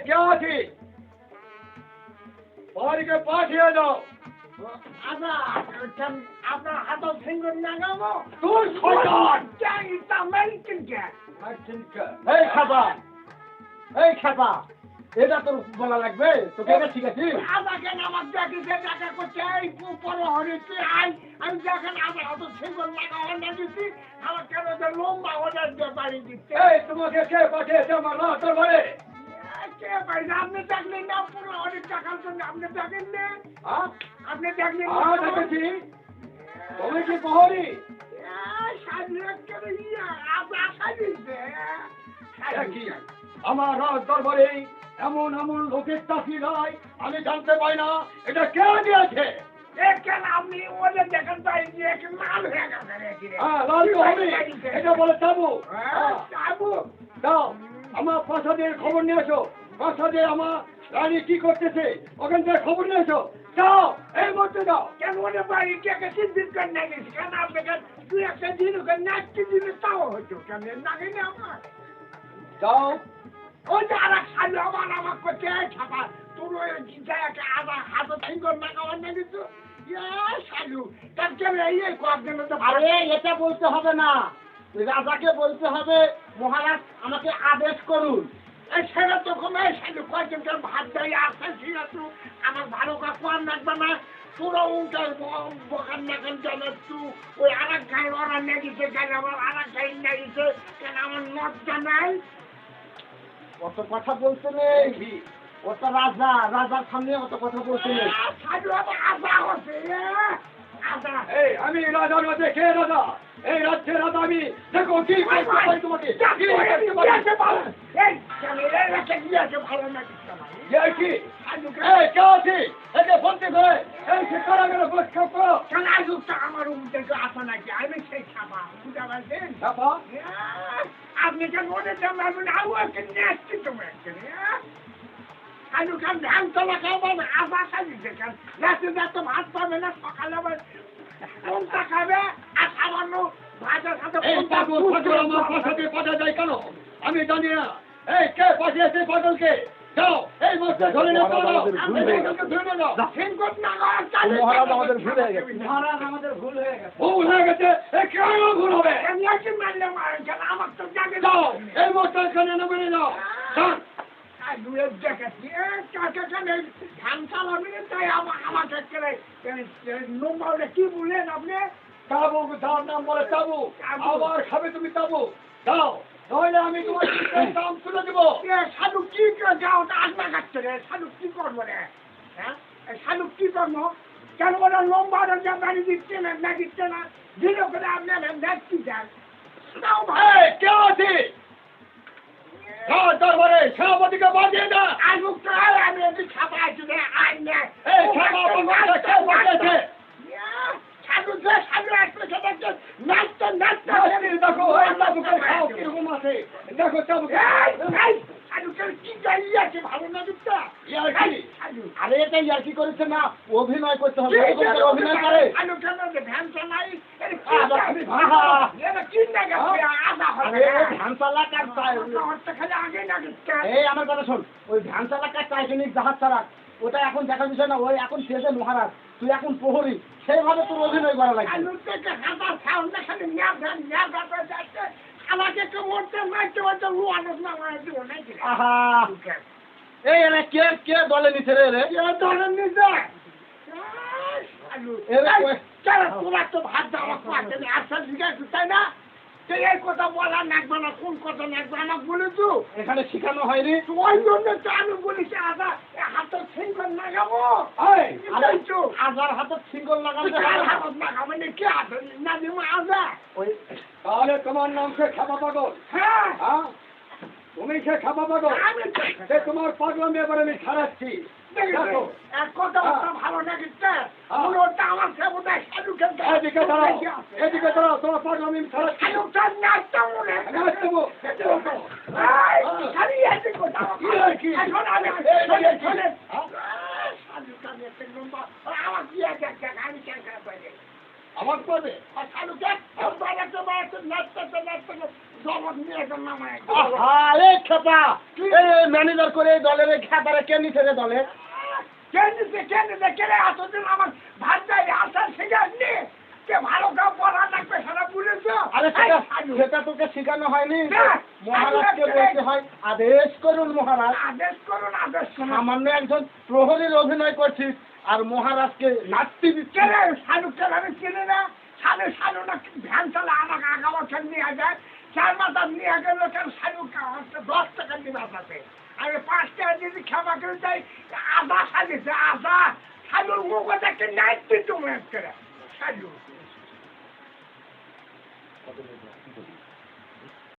কে আছি বাড়িকে পাঠিয়ে দাও। আচ্ছা আপনার হাত সিঙ্গুর নাগাবো তুই শয়তান! এই খাবা এই খাবা এটা তোর বলা লাগবে তোকে এটা ঠিক আছে আমাকে নামাজ দেখে দেখা করছে এই পরে হরিতে আমি দেখেন আমার হাত সিঙ্গুর লাগাও না দিচ্ছি আমার কেন লম্বা অর্ডার বাড়ি দিচ্ছে এই তোমাকে কে পাঠিয়েছে আমার তোর ঘরে? কে ভাই আপনি দেখলেন না পুরো অনেক টাকার জন্য আপনি দেখেন না হ্যাঁ আপনি দেখলেন দেখেছি। তুমি কি প্রহরী? আমার রাজ দরবারে এমন এমন লোকের চাকরি নয় আমি জানতে পাই না এটা কে দিয়েছে। আপনি ওদের দেখেন তাই যে লাল হয়ে গেছে হ্যাঁ লাল তো হবে এটা বলে চাবু। চাবু দাও আমার প্রাসাদের খবর নিয়ে এসো। প্রাসাদে আমার রানী কি করতেছে ওখান থেকে খবর নিয়ে এসো। যাও এই মুহূর্তে যাও। কেন ওদের বাড়ি কে চিন্তিত করে না গেছি কেন আপনাকে দুই একটা দিন ওকে নাচতে দিলে তাও হতো কেন নাগেনি আমার যাও। ওই যে আর এক সাল আমার করছে ছাপা তোর ওই জায়গাকে আধা হাত সিঙ্গল লাগাবার না কিন্তু সালু তার কেন এই কয়েকদিন আরে এটা বলতে হবে না রাজাকে বলতে হবে মহারাজ আমাকে আদেশ করুন এই সেটা তখন এই সালু কয়েকদিনকার ভাত দেয় আসে ঠিক আছে আমার ভালো কাকু আর লাগবে না পুরো উঠে বকান নাকান জানে তুই ওই আর এক গাড়ি ওরা নিয়ে গেছে গাড়ি আমার আর এক গাড়ি নিয়ে গেছে কেন আমার লজ্জা নাই অত কথা বলতে নেই ওটা রাজা রাজার সামনে অত কথা বলতে নেই এই আমি রাজার মধ্যে কে রাজা? এই রাজ্যের রাজা আমি। দেখো কি করতে পারি তোমাকে। ভালো না কি এই কে আছে একে বলতে হবে এই সে কারাগারে বসে করো। কেন আজটা আমার উদ্যোগে আসা নাকি আমি সেই খাবা বুঝা পারছেন বাবা আপনি কেন মনে চান আওয়াজকে নেস্তি তোমার আলু খান ধান চলা খাবেন আশা খাবি দেখেন রাতে যাতে ভাত পাবে না সকালে আবার কোনটা খাবে আর সামান্য ভাজার সাথে এই পাগল পাগল আমার পাশে পাঠা যায় কেন আমি জানি না। এই কে পাঠিয়েছে পাগলকে? যাও এই মধ্যে ধরে নিয়ে চলো। ধরে নাও সিংকট না চালু মহারাজ আমাদের ভুল হয়ে গেছে মহারাজ আমাদের ভুল হয়ে গেছে ভুল হয়ে গেছে। এই কেন ভুল হবে? আমি আজকে মারলে মারেন আমার তো জাগে যাও এই মধ্যে এখানে নেমে যাও। যান দুয়ের দেখেছি কাকে কানে ধান চালাবি তাই আমাকে নম্বরটা কি বললেন আপনি তাবু যার নাম বলে তাবু আবার খাবে তুমি তাবু। যাও নইলে আমি তোমার দাম তুলে দেবো। সাধু কি যাও আসনা কাটছে রে সাধু কি করবো রে হ্যাঁ সাধু কি করবো কেন ওরা লম্বা বাড়ি দিচ্ছে না দিচ্ছে না দিলে করে আপনার দেখছি যান কে আছে দরবারে সেনাপতিকে বাজিয়ে না। আমি একটু ছাপা আছি রে আই না এই ছাপা কে বাজিয়েছে? সাধু যে সাধু একটা সেটাকে নাচতে নাচতে দেখো এই তাবুকে খাও কিরকম আছে দেখো তাবুকে। আরে এটা ইয়ার্কি করেছে না অভিনয় করতে হবে অভিনয় করে ভ্যান চালাই এই আমার কথা শোন ওই ভ্যান চালাকার টাইটানিক জাহাজ চালাক ওটা এখন দেখার বিষয় না ওই এখন শেষে মহারাজ তুই এখন প্রহরী সেইভাবে তোর অভিনয় করা লাগে আমাকে কেউ মরতে মারতে মারতে লুয়ানো না এই এরা কে কে দলে নিছে রে দলে নিছে তোরা তো ভাত দেওয়া পারছে আচ্ছা জিজ্ঞাসা তাই না এই কথা বলা লাগবে না কোন কথা লাগবে আমাকে বলেছো এখানে শেখানো হয়নি ওই জন্য তো আমি বলেছি আদা হাতের সিঙ্গল লাগাবো হাজার হাতের সিঙ্গল লাগাবো হাত লাগাবো না কি হাতে না দিব আদা ওই তাহলে তোমার নাম সে খাবা পাগল। হ্যাঁ তুমি সে খাবা পাগল সে তোমার পাগলামি এবার আমি ছাড়াচ্ছি। দেখো এক কথা ভালো লাগিচ্ছে ওটা আমার সেবতায় সাধু খেলতে এদিকে দাঁড়াও এদিকে দাঁড়াও তোমার পাগলামি আমি ছাড়াচ্ছি। আমার পাবে সাধু জগৎ নিয়ে তো নামায় আরে খেপা এই ম্যানেজার করে এই দলের এই খেপারে কে নিছে রে দলে কেন এতদিন আমার ভাত যাই আসার শিখাসনি কে ভালো কাম পড়া লাগবে সেটা বুঝেছো আরে সেটা তোকে শেখানো হয়নি মহারাজকে বলতে হয় আদেশ করুন মহারাজ আদেশ করুন আদেশ করুন সামান্য একজন প্রহরীর অভিনয় করছিস আর মহারাজকে নাচতে দিচ্ছে কেন শালুককে আমি চিনি না শালু না ভ্যান চালা আমাকে আগামা নিয়ে যায় 4 মাথা নিয়ে গেল কেন শালুক 10 টাকা দিবা আছে আমি 5 টাকা যদি খাবার করে যাই আধা শালিছে আধা শালুর মুখ দেখে নাইট তুমি করে শালু